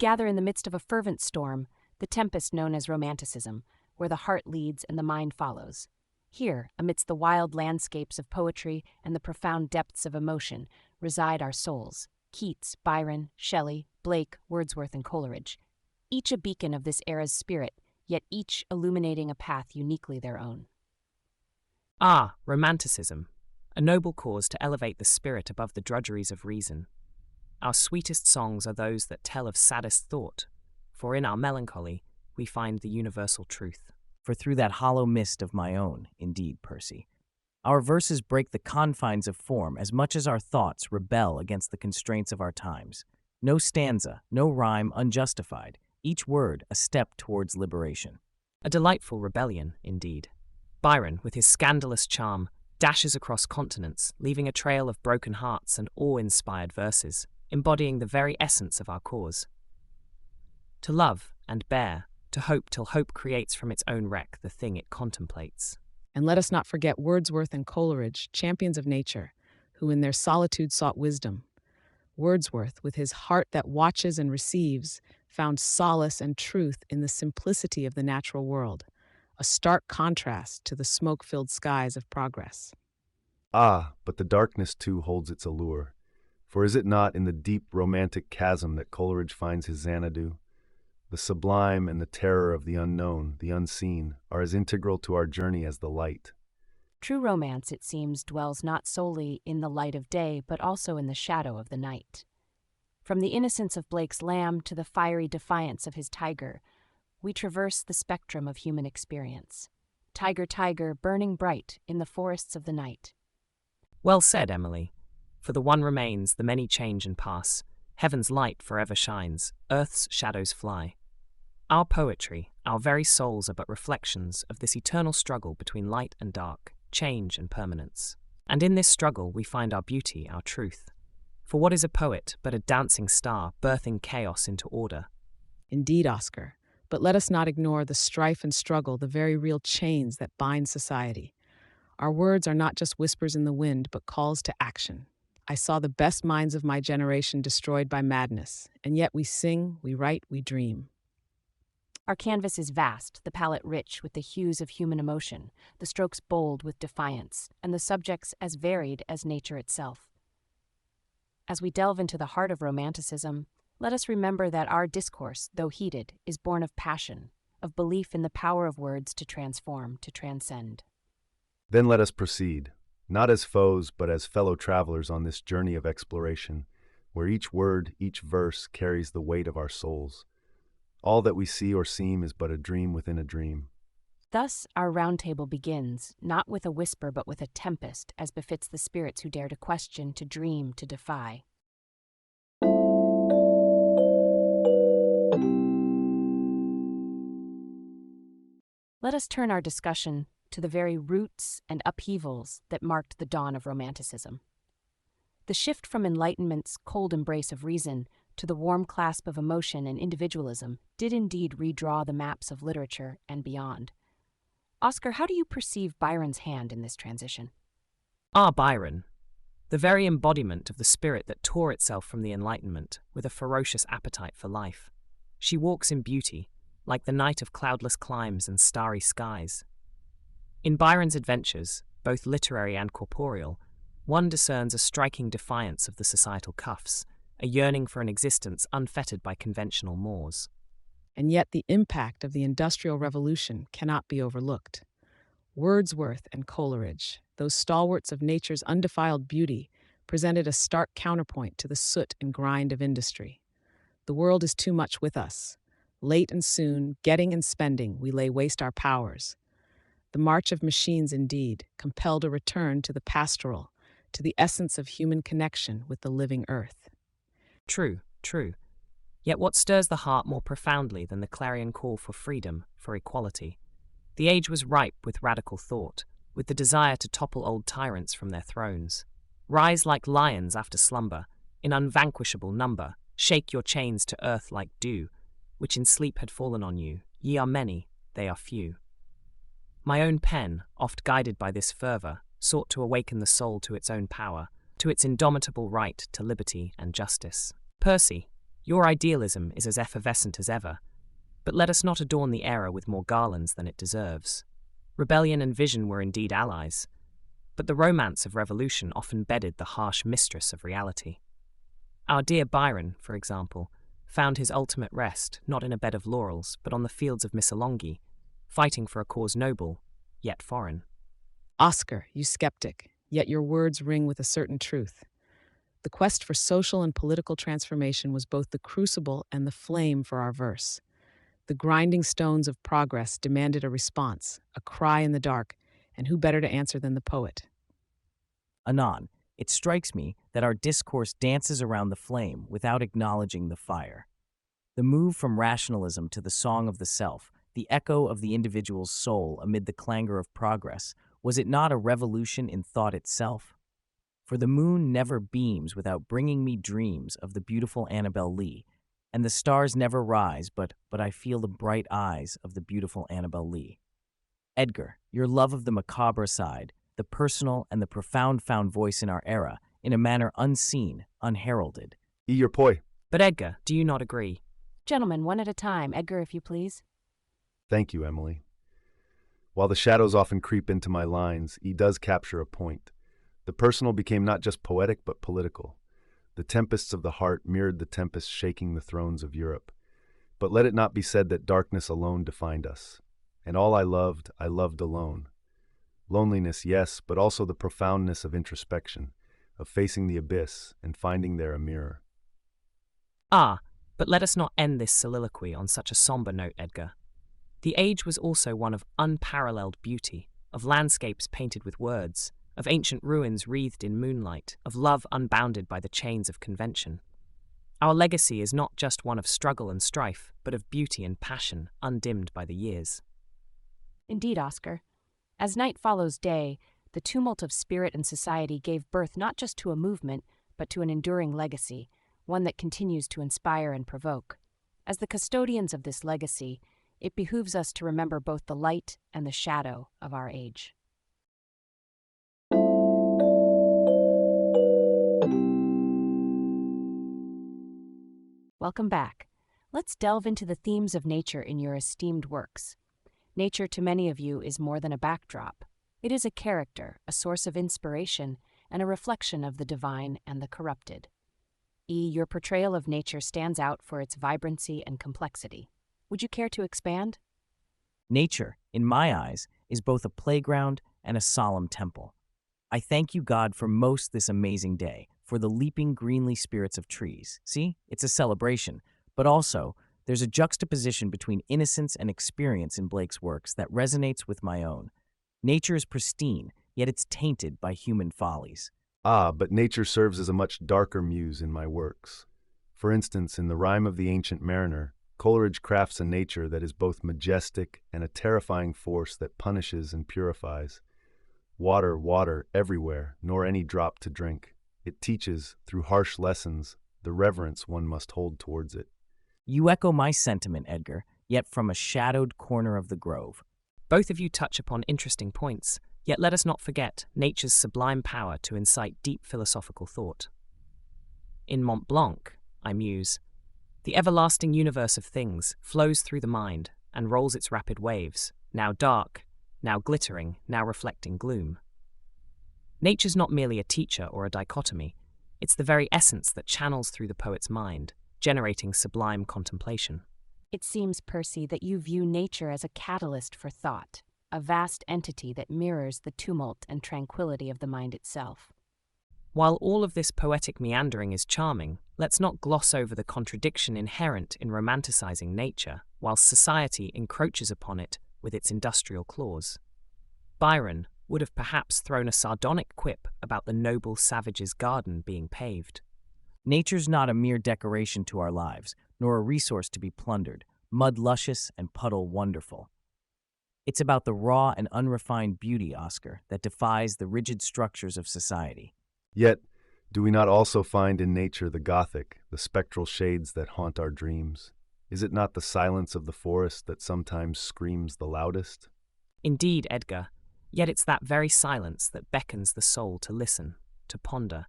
gather in the midst of a fervent storm, the tempest known as Romanticism, where the heart leads and the mind follows. Here, amidst the wild landscapes of poetry and the profound depths of emotion, reside our souls: Keats, Byron, Shelley, Blake, Wordsworth, and Coleridge. Each a beacon of this era's spirit, yet each illuminating a path uniquely their own. Ah, Romanticism, a noble cause to elevate the spirit above the drudgeries of reason. Our sweetest songs are those that tell of saddest thought, for in our melancholy we find the universal truth. For through that hollow mist of my own, indeed, Percy, our verses break the confines of form as much as our thoughts rebel against the constraints of our times. No stanza, no rhyme unjustified, each word a step towards liberation. A delightful rebellion, indeed. Byron, with his scandalous charm, dashes across continents, leaving a trail of broken hearts and awe-inspired verses, embodying the very essence of our cause. To love and bear, to hope till hope creates from its own wreck the thing it contemplates. And let us not forget Wordsworth and Coleridge, champions of nature, who in their solitude sought wisdom. Wordsworth, with his heart that watches and receives, found solace and truth in the simplicity of the natural world, a stark contrast to the smoke-filled skies of progress. Ah, but the darkness too holds its allure. For is it not in the deep romantic chasm that Coleridge finds his Xanadu? The sublime and the terror of the unknown, the unseen, are as integral to our journey as the light. True romance, it seems, dwells not solely in the light of day, but also in the shadow of the night. From the innocence of Blake's lamb to the fiery defiance of his tiger, we traverse the spectrum of human experience. Tiger, tiger, burning bright in the forests of the night. Well said, Emily. For the one remains, the many change and pass. Heaven's light forever shines, earth's shadows fly. Our poetry, our very souls are but reflections of this eternal struggle between light and dark, change and permanence. And in this struggle we find our beauty, our truth. For what is a poet but a dancing star, birthing chaos into order? Indeed, Oscar, but let us not ignore the strife and struggle, the very real chains that bind society. Our words are not just whispers in the wind, but calls to action. I saw the best minds of my generation destroyed by madness, and yet we sing, we write, we dream. Our canvas is vast, the palette rich with the hues of human emotion, the strokes bold with defiance, and the subjects as varied as nature itself. As we delve into the heart of Romanticism, let us remember that our discourse, though heated, is born of passion, of belief in the power of words to transform, to transcend. Then let us proceed, not as foes, but as fellow travelers on this journey of exploration, where each word, each verse carries the weight of our souls. All that we see or seem is but a dream within a dream. Thus our roundtable begins, not with a whisper but with a tempest, as befits the spirits who dare to question, to dream, to defy. Let us turn our discussion to the very roots and upheavals that marked the dawn of Romanticism. The shift from Enlightenment's cold embrace of reason to the warm clasp of emotion and individualism did indeed redraw the maps of literature and beyond. Oscar, how do you perceive Byron's hand in this transition? Ah, Byron, the very embodiment of the spirit that tore itself from the Enlightenment with a ferocious appetite for life. She walks in beauty, like the night of cloudless climes and starry skies. In Byron's adventures, both literary and corporeal, one discerns a striking defiance of the societal cuffs, a yearning for an existence unfettered by conventional mores. And yet the impact of the Industrial Revolution cannot be overlooked. Wordsworth and Coleridge, those stalwarts of nature's undefiled beauty, presented a stark counterpoint to the soot and grind of industry. The world is too much with us. Late and soon, getting and spending, we lay waste our powers. The march of machines, indeed, compelled a return to the pastoral, to the essence of human connection with the living earth. True, true. Yet what stirs the heart more profoundly than the clarion call for freedom, for equality? The age was ripe with radical thought, with the desire to topple old tyrants from their thrones. Rise like lions after slumber, in unvanquishable number, shake your chains to earth like dew, which in sleep had fallen on you. Ye are many, they are few. My own pen, oft guided by this fervour, sought to awaken the soul to its own power, to its indomitable right to liberty and justice. Percy, Your idealism is as effervescent as ever, but let us not adorn the era with more garlands than it deserves. Rebellion and vision were indeed allies, but the romance of revolution often bedded the harsh mistress of reality. Our dear Byron, for example, found his ultimate rest not in a bed of laurels, but on the fields of Missolonghi, fighting for a cause noble, yet foreign. Oscar, you skeptic, yet your words ring with a certain truth. The quest for social and political transformation was both the crucible and the flame for our verse. The grinding stones of progress demanded a response, a cry in the dark, and who better to answer than the poet? Anon, it strikes me that our discourse dances around the flame without acknowledging the fire. The move from rationalism to the song of the self, the echo of the individual's soul amid the clangor of progress, was it not a revolution in thought itself? For the moon never beams without bringing me dreams of the beautiful Annabel Lee, and the stars never rise, but I feel the bright eyes of the beautiful Annabel Lee. Edgar, your love of the macabre side, the personal and the profound found voice in our era, in a manner unseen, unheralded. Your poi. But Edgar, do you not agree? Gentlemen, one at a time. Edgar, if you please. Thank you, Emily. While the shadows often creep into my lines, he does capture a point. The personal became not just poetic, but political. The tempests of the heart mirrored the tempests shaking the thrones of Europe. But let it not be said that darkness alone defined us. And all I loved alone. Loneliness, yes, but also the profoundness of introspection, of facing the abyss and finding there a mirror. Ah, but let us not end this soliloquy on such a somber note, Edgar. The age was also one of unparalleled beauty, of landscapes painted with words, of ancient ruins wreathed in moonlight, of love unbounded by the chains of convention. Our legacy is not just one of struggle and strife, but of beauty and passion, undimmed by the years. Indeed, Oscar. As night follows day, the tumult of spirit and society gave birth not just to a movement, but to an enduring legacy, one that continues to inspire and provoke. As the custodians of this legacy, it behooves us to remember both the light and the shadow of our age. Welcome back. Let's delve into the themes of nature in your esteemed works. Nature to many of you is more than a backdrop. It is a character, a source of inspiration, and a reflection of the divine and the corrupted. Your portrayal of nature stands out for its vibrancy and complexity. Would you care to expand? Nature, in my eyes, is both a playground and a solemn temple. I thank you, God, for most this amazing day, for the leaping greenly spirits of trees. See, it's a celebration, but also there's a juxtaposition between innocence and experience in Blake's works that resonates with my own. Nature is pristine, yet it's tainted by human follies. But nature serves as a much darker muse in my works. For instance, in The Rime of the Ancient Mariner, Coleridge crafts a nature that is both majestic and a terrifying force that punishes and purifies. Water, water, everywhere, nor any drop to drink. It teaches, through harsh lessons, the reverence one must hold towards it. You echo my sentiment, Edgar, yet from a shadowed corner of the grove. Both of you touch upon interesting points, yet let us not forget nature's sublime power to incite deep philosophical thought. In Mont Blanc, I muse, the everlasting universe of things flows through the mind and rolls its rapid waves, now dark, now glittering, now reflecting gloom. Nature's not merely a teacher or a dichotomy, it's the very essence that channels through the poet's mind, generating sublime contemplation. It seems, Percy, that you view nature as a catalyst for thought, a vast entity that mirrors the tumult and tranquility of the mind itself. While all of this poetic meandering is charming, let's not gloss over the contradiction inherent in romanticizing nature, while society encroaches upon it with its industrial claws. Byron would have perhaps thrown a sardonic quip about the noble savage's garden being paved. Nature's not a mere decoration to our lives, nor a resource to be plundered, mud luscious and puddle wonderful. It's about the raw and unrefined beauty, Oscar, that defies the rigid structures of society. Yet, do we not also find in nature the Gothic, the spectral shades that haunt our dreams? Is it not the silence of the forest that sometimes screams the loudest? Indeed, Edgar, yet it's that very silence that beckons the soul to listen, to ponder,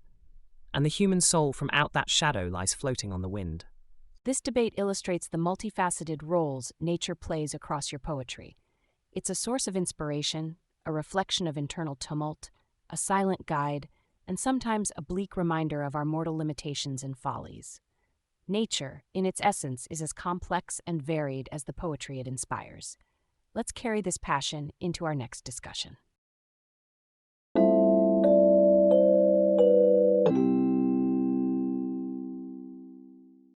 and the human soul from out that shadow lies floating on the wind. This debate illustrates the multifaceted roles nature plays across your poetry. It's a source of inspiration, a reflection of internal tumult, a silent guide, and sometimes a bleak reminder of our mortal limitations and follies. Nature, in its essence, is as complex and varied as the poetry it inspires. Let's carry this passion into our next discussion.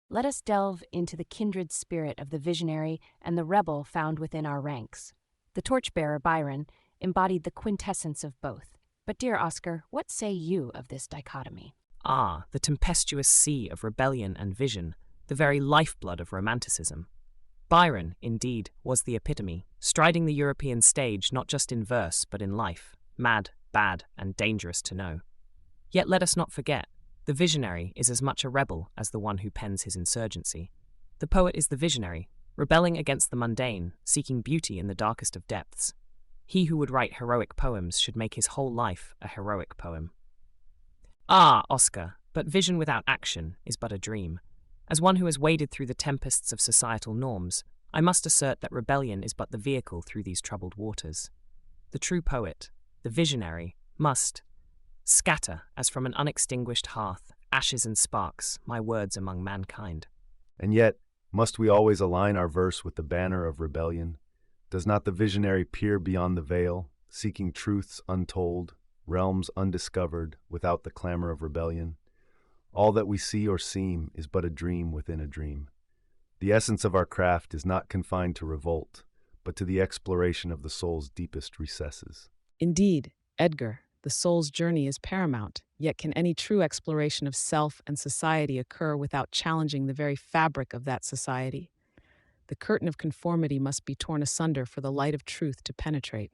Let us delve into the kindred spirit of the visionary and the rebel found within our ranks. The torchbearer, Byron, embodied the quintessence of both. But, dear Oscar, what say you of this dichotomy? The tempestuous sea of rebellion and vision, the very lifeblood of Romanticism. Byron, indeed, was the epitome, striding the European stage not just in verse but in life, mad, bad, and dangerous to know. Yet let us not forget, the visionary is as much a rebel as the one who pens his insurgency. The poet is the visionary, rebelling against the mundane, seeking beauty in the darkest of depths. He who would write heroic poems should make his whole life a heroic poem. Oscar, but vision without action is but a dream. As one who has waded through the tempests of societal norms, I must assert that rebellion is but the vehicle through these troubled waters. The true poet, the visionary, must scatter, as from an unextinguished hearth, ashes and sparks, my words among mankind. And yet, must we always align our verse with the banner of rebellion? Does not the visionary peer beyond the veil, seeking truths untold, realms undiscovered, without the clamor of rebellion? All that we see or seem is but a dream within a dream. The essence of our craft is not confined to revolt, but to the exploration of the soul's deepest recesses. Indeed, Edgar, the soul's journey is paramount, yet can any true exploration of self and society occur without challenging the very fabric of that society? The curtain of conformity must be torn asunder for the light of truth to penetrate.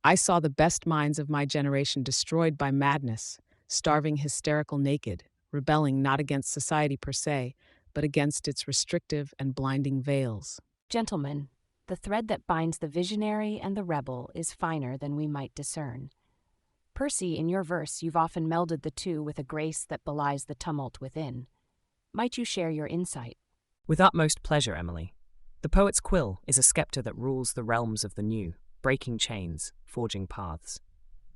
I saw the best minds of my generation destroyed by madness, starving hysterical naked, rebelling not against society per se, but against its restrictive and blinding veils. Gentlemen, the thread that binds the visionary and the rebel is finer than we might discern. Percy, in your verse, you've often melded the two with a grace that belies the tumult within. Might you share your insight? With utmost pleasure, Emily. The poet's quill is a scepter that rules the realms of the new, breaking chains, forging paths.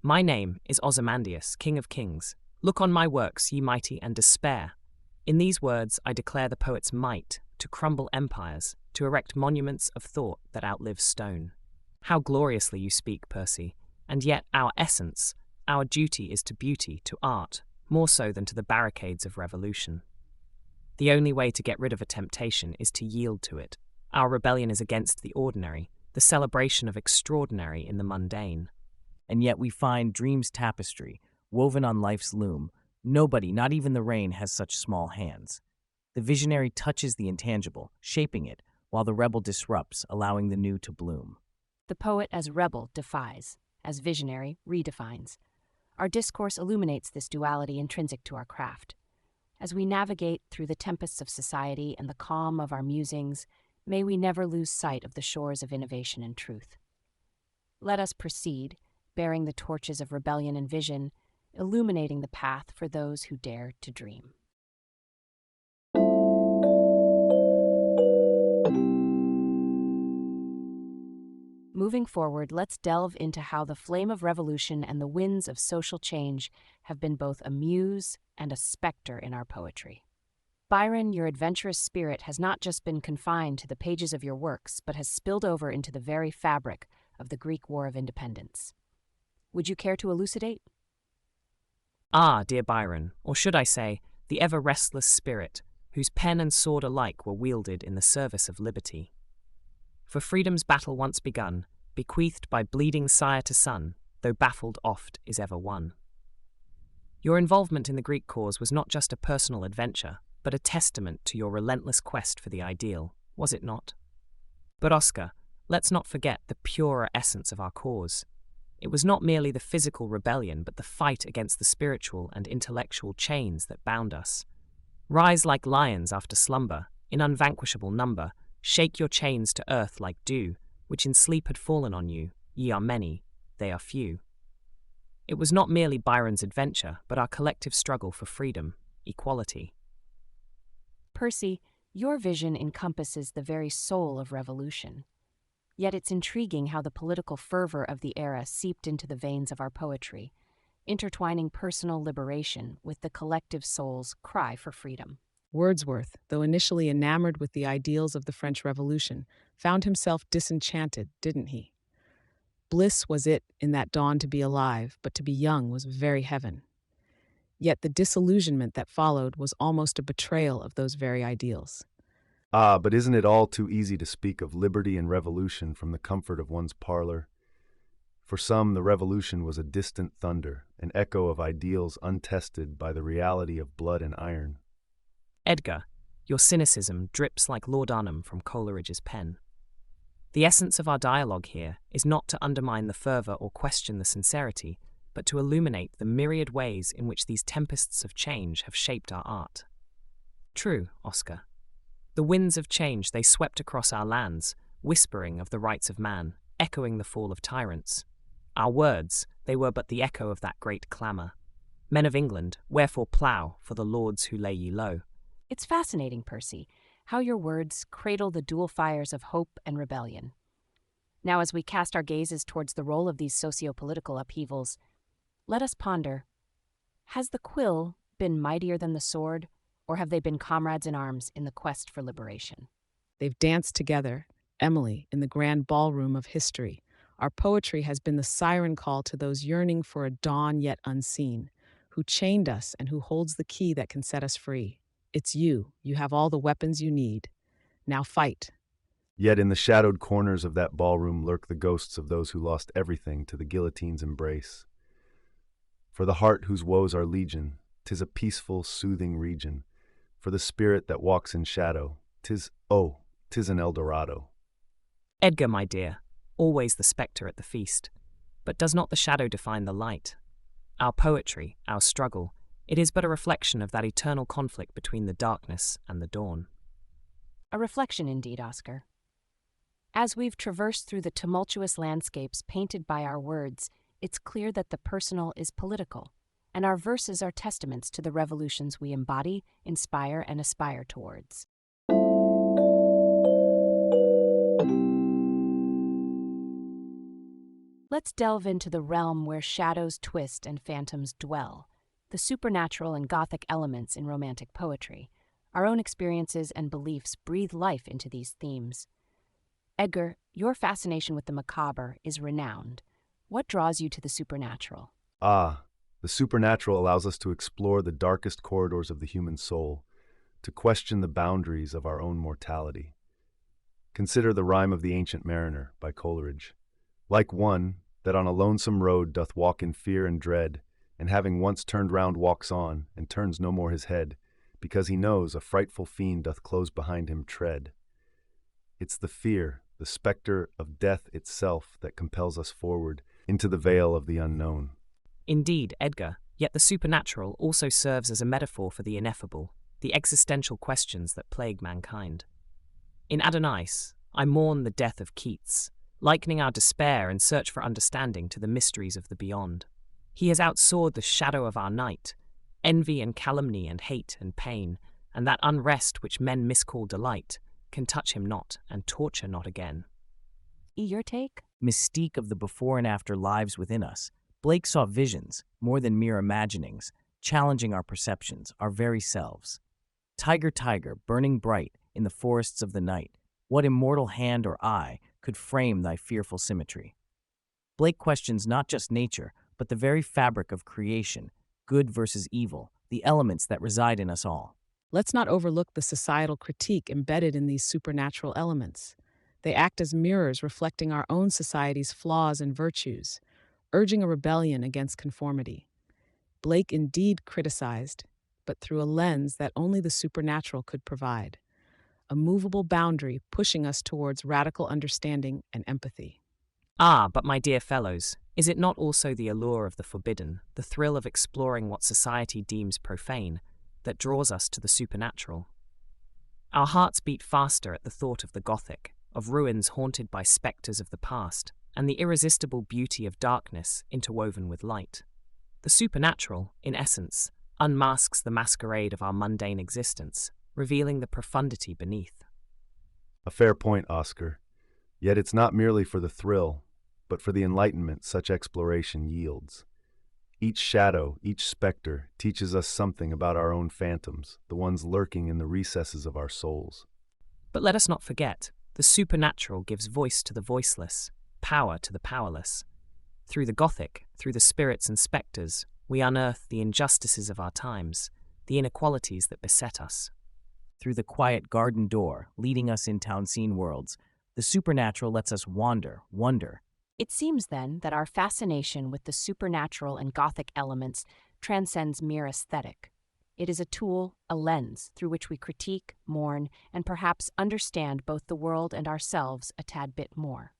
My name is Ozymandias, King of Kings. Look on my works, ye mighty, and despair. In these words I declare the poet's might to crumble empires, to erect monuments of thought that outlive stone. How gloriously you speak, Percy, and yet our essence, our duty is to beauty, to art, more so than to the barricades of revolution. The only way to get rid of a temptation is to yield to it. Our rebellion is against the ordinary, the celebration of extraordinary in the mundane. And yet we find dreams' tapestry, woven on life's loom. Nobody, not even the rain, has such small hands. The visionary touches the intangible, shaping it, while the rebel disrupts, allowing the new to bloom. The poet as rebel defies, as visionary redefines. Our discourse illuminates this duality intrinsic to our craft. As we navigate through the tempests of society and the calm of our musings, may we never lose sight of the shores of innovation and truth. Let us proceed, bearing the torches of rebellion and vision, illuminating the path for those who dare to dream. Moving forward, let's delve into how the flame of revolution and the winds of social change have been both a muse and a specter in our poetry. Byron, your adventurous spirit has not just been confined to the pages of your works, but has spilled over into the very fabric of the Greek War of Independence. Would you care to elucidate? Dear Byron, or should I say, the ever-restless spirit, whose pen and sword alike were wielded in the service of liberty. For freedom's battle once begun, bequeathed by bleeding sire to son, though baffled oft is ever won. Your involvement in the Greek cause was not just a personal adventure, but a testament to your relentless quest for the ideal, was it not? But Oscar, let's not forget the purer essence of our cause. It was not merely the physical rebellion, but the fight against the spiritual and intellectual chains that bound us. Rise like lions after slumber, in unvanquishable number, shake your chains to earth like dew, which in sleep had fallen on you. Ye are many, they are few. It was not merely Byron's adventure, but our collective struggle for freedom, equality. Percy, Your vision encompasses the very soul of revolution. Yet it's intriguing how the political fervor of the era seeped into the veins of our poetry, intertwining personal liberation with the collective soul's cry for freedom. Wordsworth, though initially enamored with the ideals of the French Revolution, found himself disenchanted, didn't he? Bliss was it in that dawn to be alive, but to be young was very heaven. Yet the disillusionment that followed was almost a betrayal of those very ideals. Ah, but isn't it all too easy to speak of liberty and revolution from the comfort of one's parlor? For some, the revolution was a distant thunder, an echo of ideals untested by the reality of blood and iron. Edgar, your cynicism drips like laudanum from Coleridge's pen. The essence of our dialogue here is not to undermine the fervor or question the sincerity, but to illuminate the myriad ways in which these tempests of change have shaped our art. True, Oscar. The winds of change, they swept across our lands, whispering of the rights of man, echoing the fall of tyrants. Our words, they were but the echo of that great clamour. Men of England, wherefore plough for the lords who lay ye low? It's fascinating, Percy, how your words cradle the dual fires of hope and rebellion. Now, as we cast our gazes towards the role of these socio-political upheavals, let us ponder, has the quill been mightier than the sword, or have they been comrades in arms in the quest for liberation? They've danced together, Emily, in the grand ballroom of history. Our poetry has been the siren call to those yearning for a dawn yet unseen, who chained us and who holds the key that can set us free. It's you. You have all the weapons you need. Now fight. Yet in the shadowed corners of that ballroom lurk the ghosts of those who lost everything to the guillotine's embrace. For the heart whose woes are legion, 'tis a peaceful, soothing region. For the spirit that walks in shadow, 'tis an Eldorado. Edgar, my dear, always the spectre at the feast. But does not the shadow define the light? Our poetry, our struggle, it is but a reflection of that eternal conflict between the darkness and the dawn. A reflection indeed, Oscar. As we've traversed through the tumultuous landscapes painted by our words, it's clear that the personal is political, and our verses are testaments to the revolutions we embody, inspire, and aspire towards. Let's delve into the realm where shadows twist and phantoms dwell, the supernatural and Gothic elements in Romantic poetry. Our own experiences and beliefs breathe life into these themes. Edgar, your fascination with the macabre is renowned. What draws you to the supernatural? Ah, the supernatural allows us to explore the darkest corridors of the human soul, to question the boundaries of our own mortality. Consider the Rime of the Ancient Mariner by Coleridge. Like one that on a lonesome road doth walk in fear and dread, and having once turned round walks on, and turns no more his head, because he knows a frightful fiend doth close behind him tread. It's the fear, the spectre of death itself, that compels us forward into the veil of the unknown. Indeed, Edgar, yet the supernatural also serves as a metaphor for the ineffable, the existential questions that plague mankind. In Adonais, I mourn the death of Keats, likening our despair and search for understanding to the mysteries of the beyond. He has outsoared the shadow of our night, envy and calumny and hate and pain, and that unrest which men miscall delight can touch him not and torture not again. Your take? Mystique of the before and after lives within us. Blake saw visions, more than mere imaginings, challenging our perceptions, our very selves. Tiger, tiger, burning bright in the forests of the night, what immortal hand or eye could frame thy fearful symmetry? Blake questions not just nature, but the very fabric of creation, good versus evil, the elements that reside in us all. Let's not overlook the societal critique embedded in these supernatural elements. They act as mirrors reflecting our own society's flaws and virtues, urging a rebellion against conformity. Blake indeed criticized, but through a lens that only the supernatural could provide, a movable boundary pushing us towards radical understanding and empathy. Ah, but my dear fellows, is it not also the allure of the forbidden, the thrill of exploring what society deems profane, that draws us to the supernatural? Our hearts beat faster at the thought of the Gothic, of ruins haunted by spectres of the past, and the irresistible beauty of darkness interwoven with light. The supernatural, in essence, unmasks the masquerade of our mundane existence, revealing the profundity beneath. A fair point, Oscar. Yet it's not merely for the thrill, but for the enlightenment such exploration yields. Each shadow, each specter, teaches us something about our own phantoms, the ones lurking in the recesses of our souls. But let us not forget, the supernatural gives voice to the voiceless, power to the powerless. Through the Gothic, through the spirits and spectres, we unearth the injustices of our times, the inequalities that beset us. Through the quiet garden door, leading us in town-scene worlds, the supernatural lets us wander, wonder. It seems, then, that our fascination with the supernatural and Gothic elements transcends mere aesthetic. It is a tool, a lens, through which we critique, mourn, and perhaps understand both the world and ourselves a tad bit more.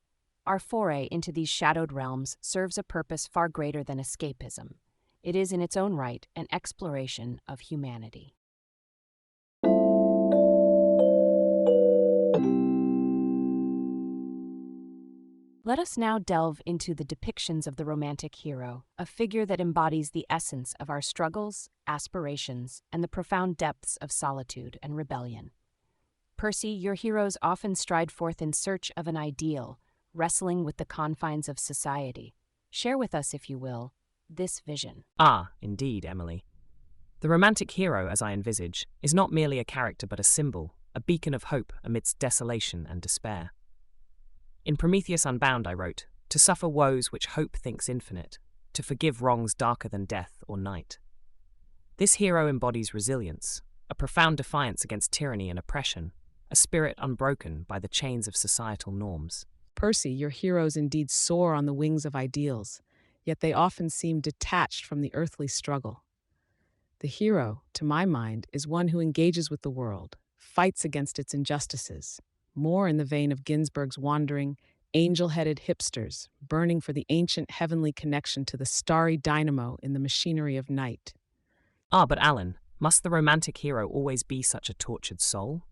Our foray into these shadowed realms serves a purpose far greater than escapism. It is in its own right an exploration of humanity. Let us now delve into the depictions of the romantic hero, a figure that embodies the essence of our struggles, aspirations, and the profound depths of solitude and rebellion. Percy, your heroes often stride forth in search of an ideal, wrestling with the confines of society. Share with us, if you will, this vision. Ah, indeed, Emily. The romantic hero, as I envisage, is not merely a character but a symbol, a beacon of hope amidst desolation and despair. In Prometheus Unbound I wrote, "To suffer woes which hope thinks infinite, to forgive wrongs darker than death or night." This hero embodies resilience, a profound defiance against tyranny and oppression, a spirit unbroken by the chains of societal norms. Percy, your heroes indeed soar on the wings of ideals, yet they often seem detached from the earthly struggle. The hero, to my mind, is one who engages with the world, fights against its injustices, more in the vein of Ginsburg's wandering, angel-headed hipsters, burning for the ancient heavenly connection to the starry dynamo in the machinery of night. Ah, but Alan, must the romantic hero always be such a tortured soul?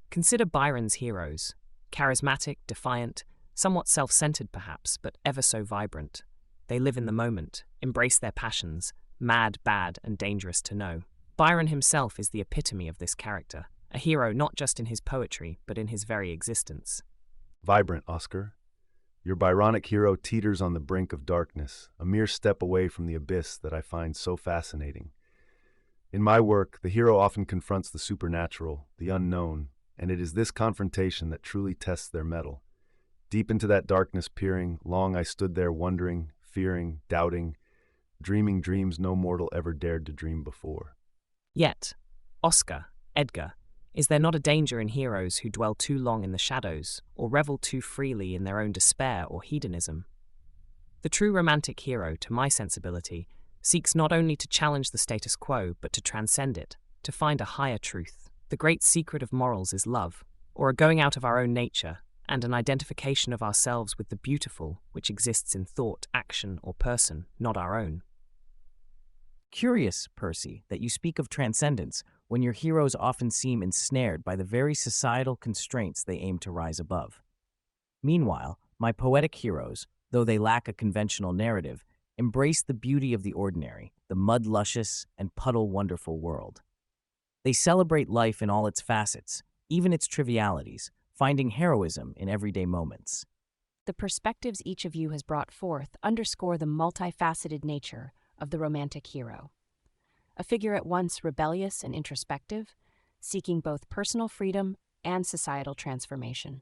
Consider Byron's heroes, charismatic, defiant, somewhat self-centered perhaps, but ever so vibrant. They live in the moment, embrace their passions, mad, bad, and dangerous to know. Byron himself is the epitome of this character, a hero not just in his poetry, but in his very existence. Vibrant, Oscar. Your Byronic hero teeters on the brink of darkness, a mere step away from the abyss that I find so fascinating. In my work, the hero often confronts the supernatural, the unknown, and it is this confrontation that truly tests their mettle. Deep into that darkness peering, long I stood there wondering, fearing, doubting, dreaming dreams no mortal ever dared to dream before. Yet, Oscar, Edgar, is there not a danger in heroes who dwell too long in the shadows, or revel too freely in their own despair or hedonism? The true romantic hero, to my sensibility, seeks not only to challenge the status quo, but to transcend it, to find a higher truth. The great secret of morals is love, or a going out of our own nature, and an identification of ourselves with the beautiful which exists in thought, action, or person, not our own. Curious, Percy, that you speak of transcendence when your heroes often seem ensnared by the very societal constraints they aim to rise above. Meanwhile, my poetic heroes, though they lack a conventional narrative, embrace the beauty of the ordinary, the mud-luscious and puddle-wonderful world. They celebrate life in all its facets, even its trivialities, finding heroism in everyday moments. The perspectives each of you has brought forth underscore the multifaceted nature of the romantic hero. A figure at once rebellious and introspective, seeking both personal freedom and societal transformation.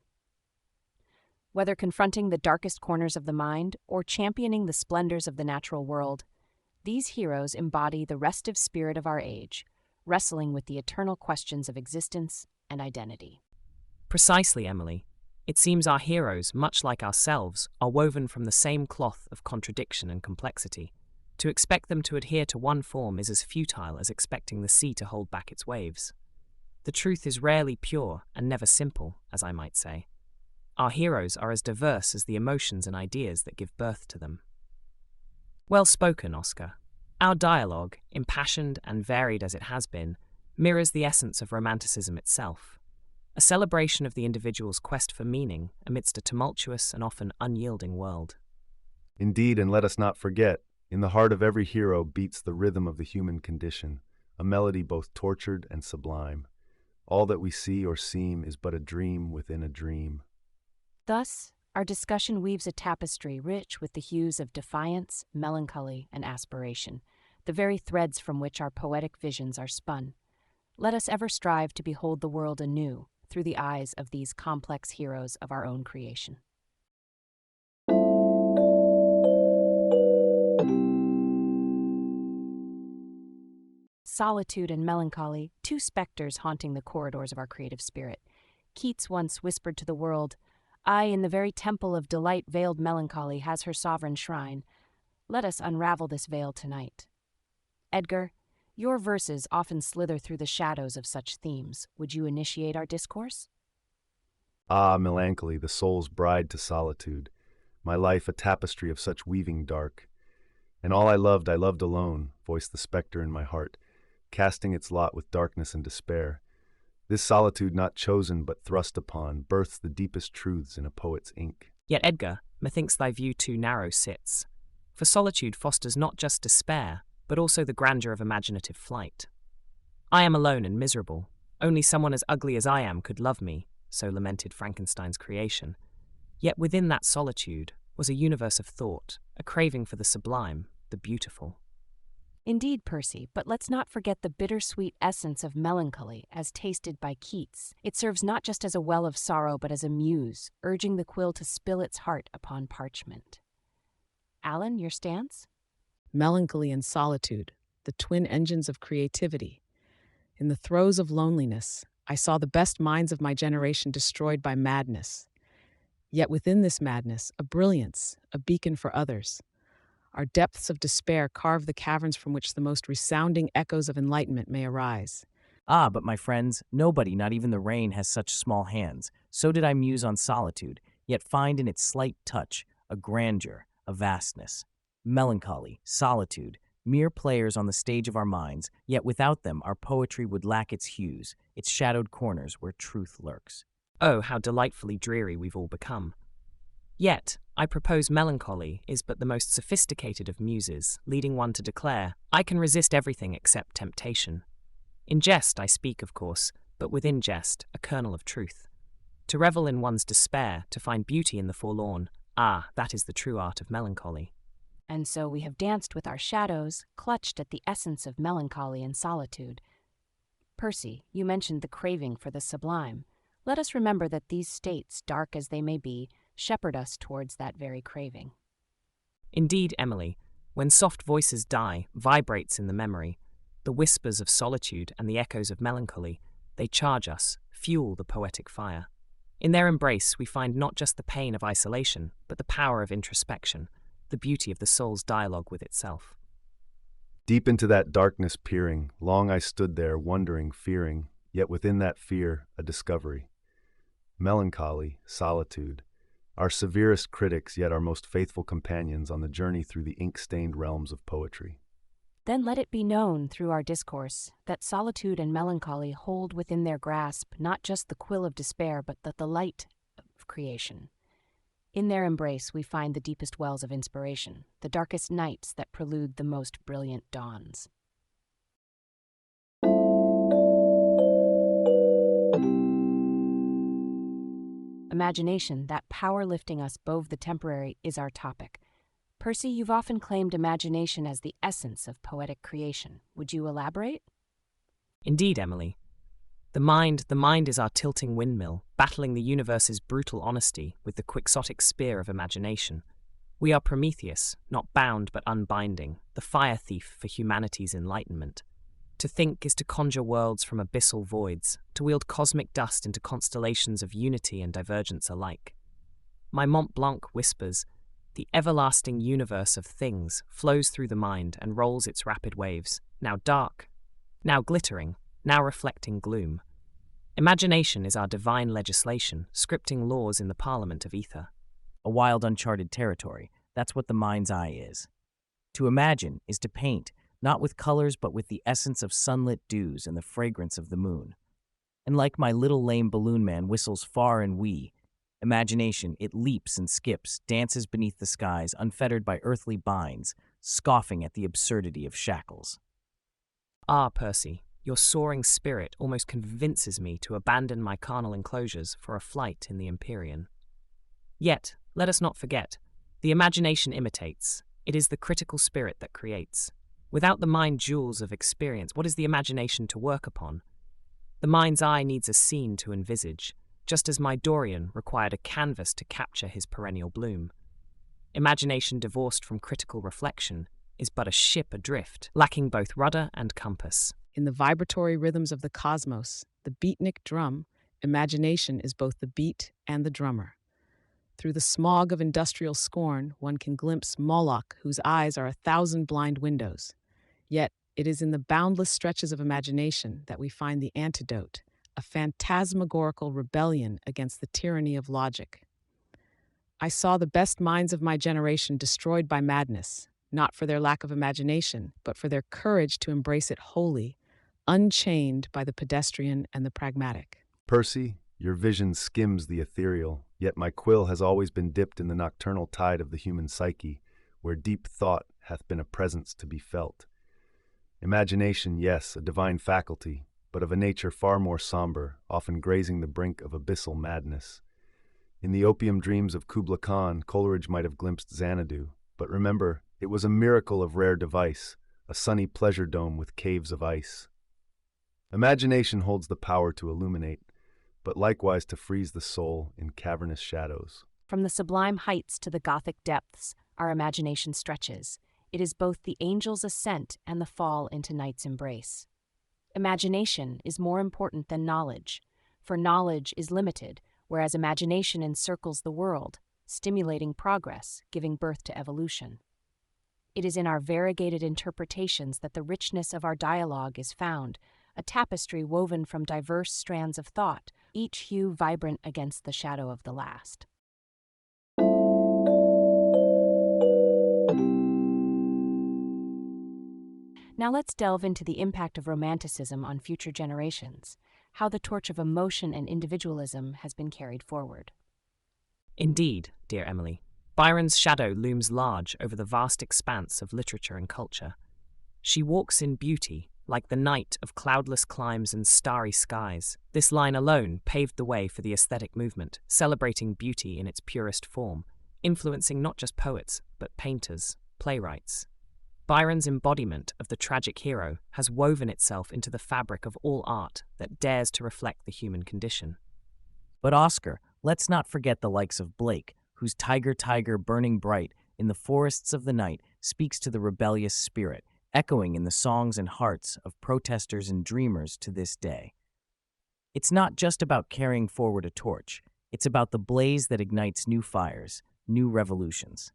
Whether confronting the darkest corners of the mind or championing the splendors of the natural world, these heroes embody the restive spirit of our age, wrestling with the eternal questions of existence and identity. Precisely, Emily. It seems our heroes, much like ourselves, are woven from the same cloth of contradiction and complexity. To expect them to adhere to one form is as futile as expecting the sea to hold back its waves. The truth is rarely pure and never simple, as I might say. Our heroes are as diverse as the emotions and ideas that give birth to them. Well spoken, Oscar. Our dialogue, impassioned and varied as it has been, mirrors the essence of Romanticism itself. A celebration of the individual's quest for meaning amidst a tumultuous and often unyielding world. Indeed, and let us not forget, in the heart of every hero beats the rhythm of the human condition, a melody both tortured and sublime. All that we see or seem is but a dream within a dream. Thus, our discussion weaves a tapestry rich with the hues of defiance, melancholy, and aspiration, the very threads from which our poetic visions are spun. Let us ever strive to behold the world anew through the eyes of these complex heroes of our own creation. Solitude and melancholy, two specters haunting the corridors of our creative spirit. Keats once whispered to the world, "Aye, in the very temple of delight veiled melancholy has her sovereign shrine. Let us unravel this veil tonight." Edgar, your verses often slither through the shadows of such themes. Would you initiate our discourse? Ah, melancholy, the soul's bride to solitude, my life a tapestry of such weaving dark. And all I loved alone, voiced the spectre in my heart, casting its lot with darkness and despair. This solitude not chosen but thrust upon, births the deepest truths in a poet's ink. Yet, Edgar, methinks thy view too narrow sits. For solitude fosters not just despair, but also the grandeur of imaginative flight. I am alone and miserable. Only someone as ugly as I am could love me, so lamented Frankenstein's creation. Yet within that solitude was a universe of thought, a craving for the sublime, the beautiful. Indeed, Percy, but let's not forget the bittersweet essence of melancholy as tasted by Keats. It serves not just as a well of sorrow, but as a muse, urging the quill to spill its heart upon parchment. Alan, your stance? Melancholy and solitude, the twin engines of creativity. In the throes of loneliness, I saw the best minds of my generation destroyed by madness. Yet within this madness, a brilliance, a beacon for others. Our depths of despair carve the caverns from which the most resounding echoes of enlightenment may arise. Ah, but my friends, nobody, not even the rain, has such small hands. So did I muse on solitude, yet find in its slight touch a grandeur, a vastness. Melancholy, solitude, mere players on the stage of our minds, yet without them our poetry would lack its hues, its shadowed corners where truth lurks. Oh, how delightfully dreary we've all become. Yet, I propose melancholy is but the most sophisticated of muses, leading one to declare, I can resist everything except temptation. In jest I speak, of course, but within jest, a kernel of truth. To revel in one's despair, to find beauty in the forlorn, ah, that is the true art of melancholy. And so we have danced with our shadows, clutched at the essence of melancholy and solitude. Percy, you mentioned the craving for the sublime. Let us remember that these states, dark as they may be, shepherd us towards that very craving. Indeed, Emily, when soft voices die, vibrates in the memory, the whispers of solitude and the echoes of melancholy, they charge us, fuel the poetic fire. In their embrace, we find not just the pain of isolation, but the power of introspection, the beauty of the soul's dialogue with itself. Deep into that darkness peering, long I stood there, wondering, fearing, yet within that fear, a discovery. Melancholy, solitude, our severest critics, yet our most faithful companions on the journey through the ink-stained realms of poetry. Then let it be known through our discourse that solitude and melancholy hold within their grasp not just the quill of despair, but the light of creation. In their embrace we find the deepest wells of inspiration, the darkest nights that prelude the most brilliant dawns. Imagination, that power lifting us above the temporary, is our topic. Percy, you've often claimed imagination as the essence of poetic creation. Would you elaborate? Indeed, Emily. The mind is our tilting windmill, battling the universe's brutal honesty with the quixotic spear of imagination. We are Prometheus, not bound but unbinding, the fire thief for humanity's enlightenment. To think is to conjure worlds from abyssal voids, to wield cosmic dust into constellations of unity and divergence alike. My Mont Blanc whispers, the everlasting universe of things flows through the mind and rolls its rapid waves, now dark, now glittering, now reflecting gloom. Imagination is our divine legislation, scripting laws in the parliament of ether. A wild, uncharted territory, that's what the mind's eye is. To imagine is to paint, not with colors but with the essence of sunlit dews and the fragrance of the moon. And like my little lame balloon man whistles far and wee, imagination, it leaps and skips, dances beneath the skies, unfettered by earthly binds, scoffing at the absurdity of shackles. Ah, Percy, Your soaring spirit almost convinces me to abandon my carnal enclosures for a flight in the Empyrean. Yet, let us not forget, the imagination imitates. It is the critical spirit that creates. Without the mind jewels of experience, what is the imagination to work upon? The mind's eye needs a scene to envisage, just as my Dorian required a canvas to capture his perennial bloom. Imagination divorced from critical reflection is but a ship adrift, lacking both rudder and compass. In the vibratory rhythms of the cosmos, the beatnik drum, imagination is both the beat and the drummer. Through the smog of industrial scorn, one can glimpse Moloch, whose eyes are 1,000 blind windows. Yet, it is in the boundless stretches of imagination that we find the antidote, a phantasmagorical rebellion against the tyranny of logic. I saw the best minds of my generation destroyed by madness, not for their lack of imagination, but for their courage to embrace it wholly, unchained by the pedestrian and the pragmatic. Percy, your vision skims the ethereal, yet my quill has always been dipped in the nocturnal tide of the human psyche, where deep thought hath been a presence to be felt. Imagination, yes, a divine faculty, but of a nature far more somber, often grazing the brink of abyssal madness. In the opium dreams of Kubla Khan, Coleridge might have glimpsed Xanadu, but remember, it was a miracle of rare device, a sunny pleasure dome with caves of ice. Imagination holds the power to illuminate, but likewise to freeze the soul in cavernous shadows. From the sublime heights to the Gothic depths, our imagination stretches. It is both the angel's ascent and the fall into night's embrace. Imagination is more important than knowledge, for knowledge is limited, whereas imagination encircles the world, stimulating progress, giving birth to evolution. It is in our variegated interpretations that the richness of our dialogue is found, a tapestry woven from diverse strands of thought, each hue vibrant against the shadow of the last. Now let's delve into the impact of Romanticism on future generations, how the torch of emotion and individualism has been carried forward. Indeed, dear Emily, Byron's shadow looms large over the vast expanse of literature and culture. She walks in beauty, like the night of cloudless climes and starry skies. This line alone paved the way for the aesthetic movement, celebrating beauty in its purest form, influencing not just poets, but painters, playwrights. Byron's embodiment of the tragic hero has woven itself into the fabric of all art that dares to reflect the human condition. But Oscar, let's not forget the likes of Blake, whose Tiger, Tiger, burning bright in the forests of the night speaks to the rebellious spirit, echoing in the songs and hearts of protesters and dreamers to this day. It's not just about carrying forward a torch, it's about the blaze that ignites new fires, new revolutions.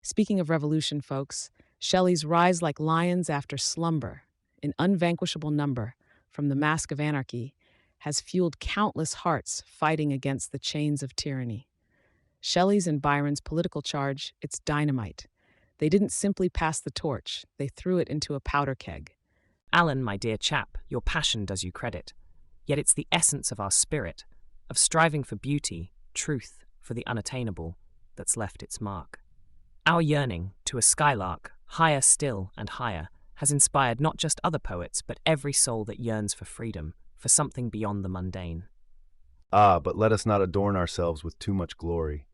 Speaking of revolution, folks, Shelley's Rise Like Lions After Slumber, an unvanquishable number from the Mask of Anarchy, has fueled countless hearts fighting against the chains of tyranny. Shelley's and Byron's political charge, it's dynamite. They didn't simply pass the torch, they threw it into a powder keg. Alan, my dear chap, your passion does you credit. Yet it's the essence of our spirit, of striving for beauty, truth, for the unattainable, that's left its mark. Our yearning to a skylark, higher still and higher, has inspired not just other poets, but every soul that yearns for freedom, for something beyond the mundane. But let us not adorn ourselves with too much glory.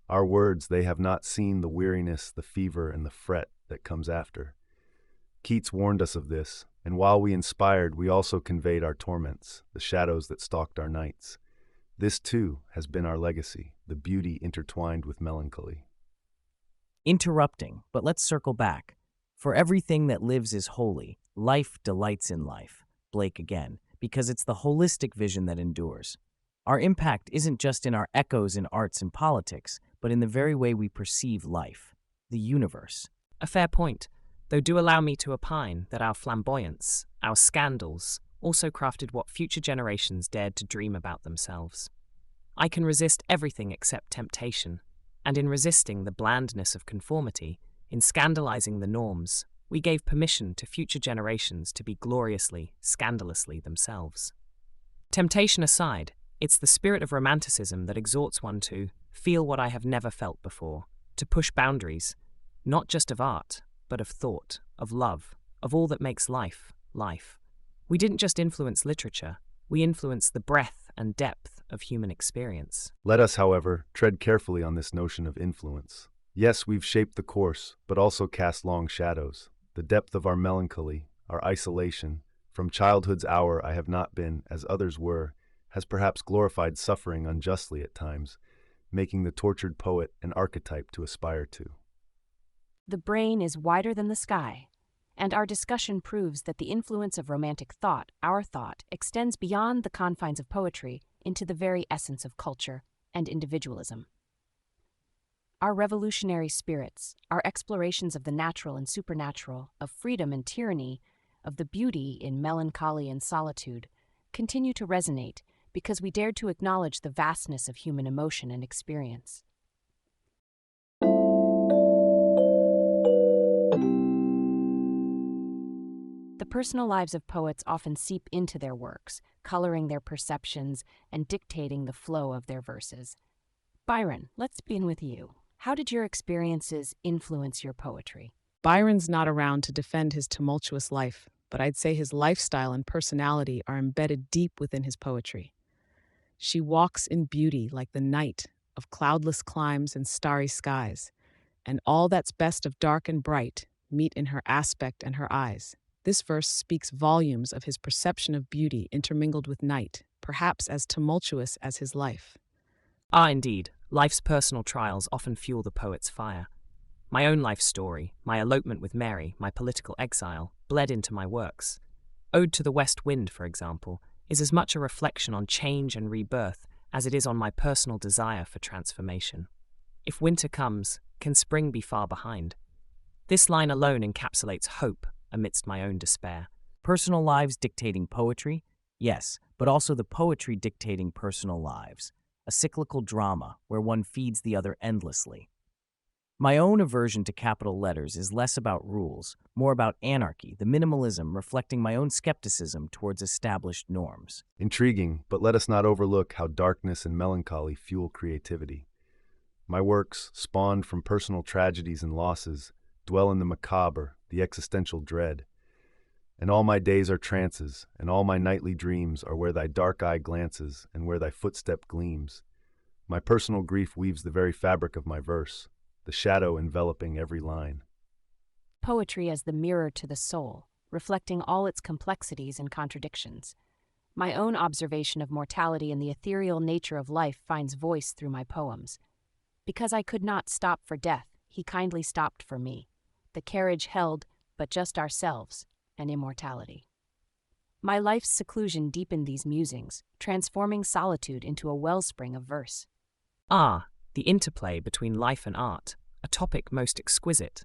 Our words, they have not seen the weariness, the fever, and the fret that comes after. Keats warned us of this, and while we inspired, we also conveyed our torments, the shadows that stalked our nights. This, too, has been our legacy, the beauty intertwined with melancholy. Interrupting, but let's circle back. For everything that lives is holy, life delights in life. Blake again, because it's the holistic vision that endures. Our impact isn't just in our echoes in arts and politics, but in the very way we perceive life, the universe. A fair point, though do allow me to opine that our flamboyance, our scandals, also crafted what future generations dared to dream about themselves. I can resist everything except temptation, and in resisting the blandness of conformity, in scandalizing the norms, we gave permission to future generations to be gloriously, scandalously themselves. Temptation aside, it's the spirit of Romanticism that exhorts one to feel what I have never felt before, to push boundaries, not just of art, but of thought, of love, of all that makes life, life. We didn't just influence literature, we influenced the breadth and depth of human experience. Let us, however, tread carefully on this notion of influence. Yes, we've shaped the course, but also cast long shadows. The depth of our melancholy, our isolation, from childhood's hour I have not been as others were, has perhaps glorified suffering unjustly at times, making the tortured poet an archetype to aspire to. The brain is wider than the sky, and our discussion proves that the influence of romantic thought, our thought, extends beyond the confines of poetry into the very essence of culture and individualism. Our revolutionary spirits, our explorations of the natural and supernatural, of freedom and tyranny, of the beauty in melancholy and solitude, continue to resonate because we dared to acknowledge the vastness of human emotion and experience. The personal lives of poets often seep into their works, coloring their perceptions and dictating the flow of their verses. Byron, let's begin with you. How did your experiences influence your poetry? Byron's not around to defend his tumultuous life, but I'd say his lifestyle and personality are embedded deep within his poetry. She walks in beauty like the night of cloudless climes and starry skies, and all that's best of dark and bright meet in her aspect and her eyes. This verse speaks volumes of his perception of beauty intermingled with night, perhaps as tumultuous as his life. Ah, indeed, life's personal trials often fuel the poet's fire. My own life story, my elopement with Mary, my political exile, bled into my works. Ode to the West Wind, for example, is as much a reflection on change and rebirth as it is on my personal desire for transformation. If winter comes, can spring be far behind? This line alone encapsulates hope amidst my own despair. Personal lives dictating poetry? Yes, but also the poetry dictating personal lives. A cyclical drama where one feeds the other endlessly. My own aversion to capital letters is less about rules, more about anarchy, the minimalism reflecting my own skepticism towards established norms. Intriguing, but let us not overlook how darkness and melancholy fuel creativity. My works, spawned from personal tragedies and losses, dwell in the macabre, the existential dread. And all my days are trances, and all my nightly dreams are where thy dark eye glances and where thy footstep gleams. My personal grief weaves the very fabric of my verse, the shadow enveloping every line. Poetry as the mirror to the soul, reflecting all its complexities and contradictions. My own observation of mortality and the ethereal nature of life finds voice through my poems. Because I could not stop for death, he kindly stopped for me. The carriage held but just ourselves and immortality. My life's seclusion deepened these musings, transforming solitude into a wellspring of verse. Ah, the interplay between life and art, a topic most exquisite.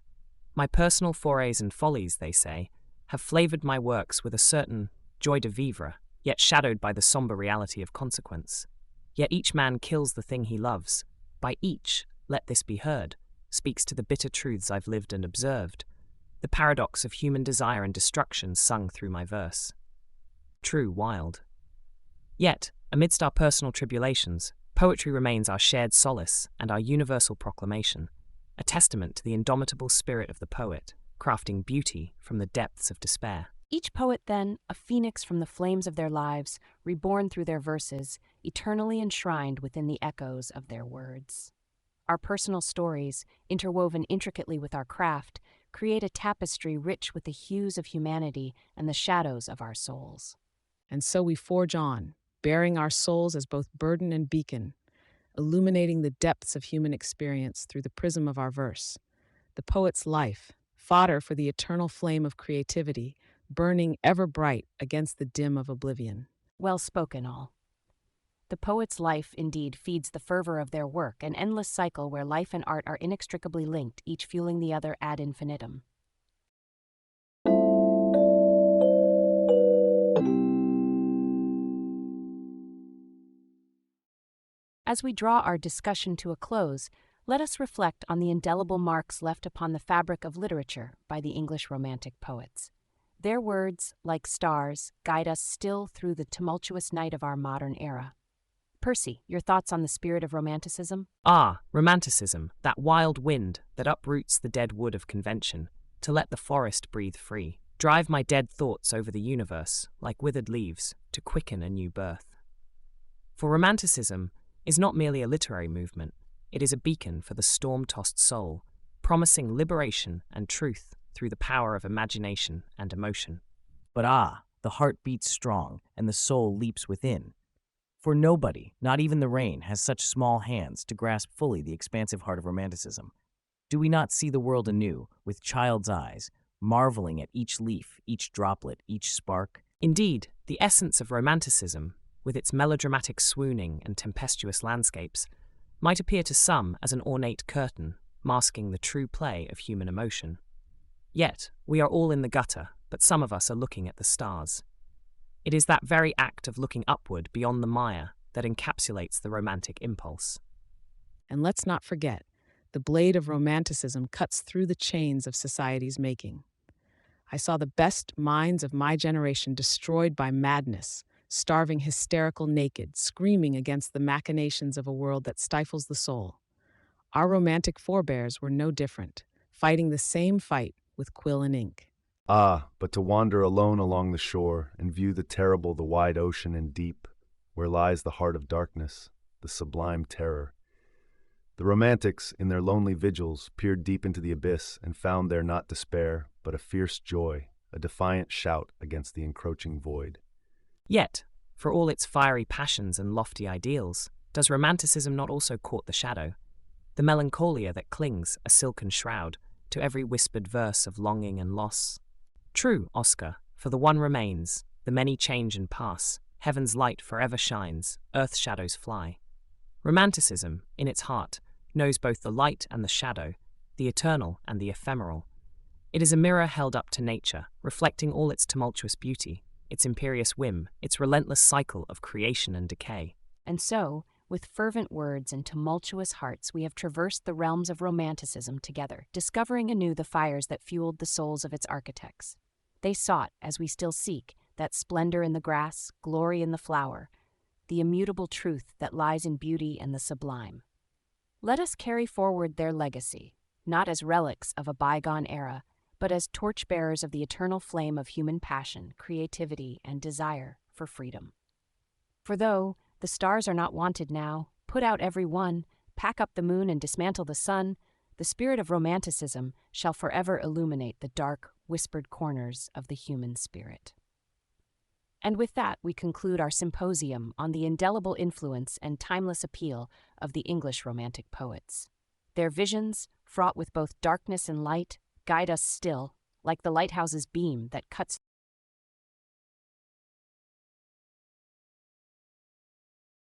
My personal forays and follies, they say, have flavored my works with a certain joie de vivre, yet shadowed by the somber reality of consequence. Yet each man kills the thing he loves. By each, let this be heard, speaks to the bitter truths I've lived and observed, the paradox of human desire and destruction sung through my verse. True, Wilde. Yet, amidst our personal tribulations, poetry remains our shared solace and our universal proclamation, a testament to the indomitable spirit of the poet, crafting beauty from the depths of despair. Each poet, then, a phoenix from the flames of their lives, reborn through their verses, eternally enshrined within the echoes of their words. Our personal stories, interwoven intricately with our craft, create a tapestry rich with the hues of humanity and the shadows of our souls. And so we forge on, bearing our souls as both burden and beacon, illuminating the depths of human experience through the prism of our verse. The poet's life, fodder for the eternal flame of creativity, burning ever bright against the dim of oblivion. Well spoken, all. The poet's life indeed feeds the fervor of their work, an endless cycle where life and art are inextricably linked, each fueling the other ad infinitum. As we draw our discussion to a close, let us reflect on the indelible marks left upon the fabric of literature by the English Romantic poets. Their words, like stars, guide us still through the tumultuous night of our modern era. Percy, your thoughts on the spirit of Romanticism? Ah, Romanticism, that wild wind that uproots the dead wood of convention, to let the forest breathe free, drive my dead thoughts over the universe like withered leaves to quicken a new birth. For Romanticism is not merely a literary movement, it is a beacon for the storm-tossed soul, promising liberation and truth through the power of imagination and emotion. But the heart beats strong, and the soul leaps within. For nobody, not even the rain, has such small hands to grasp fully the expansive heart of Romanticism. Do we not see the world anew, with child's eyes, marveling at each leaf, each droplet, each spark? Indeed, the essence of Romanticism, with its melodramatic swooning and tempestuous landscapes, might appear to some as an ornate curtain, masking the true play of human emotion. Yet, we are all in the gutter, but some of us are looking at the stars. It is that very act of looking upward beyond the mire that encapsulates the romantic impulse. And let's not forget, the blade of Romanticism cuts through the chains of society's making. I saw the best minds of my generation destroyed by madness, starving hysterical naked, screaming against the machinations of a world that stifles the soul. Our romantic forebears were no different, fighting the same fight with quill and ink. But to wander alone along the shore and view the terrible, the wide ocean and deep, where lies the heart of darkness, the sublime terror. The Romantics, in their lonely vigils, peered deep into the abyss and found there not despair, but a fierce joy, a defiant shout against the encroaching void. Yet, for all its fiery passions and lofty ideals, does Romanticism not also court the shadow, the melancholia that clings, a silken shroud, to every whispered verse of longing and loss? True, Oscar, for the one remains, the many change and pass, heaven's light forever shines, earth's shadows fly. Romanticism, in its heart, knows both the light and the shadow, the eternal and the ephemeral. It is a mirror held up to nature, reflecting all its tumultuous beauty, its imperious whim, its relentless cycle of creation and decay. And so, with fervent words and tumultuous hearts, we have traversed the realms of Romanticism together, discovering anew the fires that fueled the souls of its architects. They sought, as we still seek, that splendor in the grass, glory in the flower, the immutable truth that lies in beauty and the sublime. Let us carry forward their legacy, not as relics of a bygone era, but as torchbearers of the eternal flame of human passion, creativity, and desire for freedom. For though the stars are not wanted now, put out every one, pack up the moon and dismantle the sun, the spirit of Romanticism shall forever illuminate the dark, whispered corners of the human spirit. And with that, we conclude our symposium on the indelible influence and timeless appeal of the English Romantic poets. Their visions, fraught with both darkness and light, guide us still, like the lighthouse's beam that cuts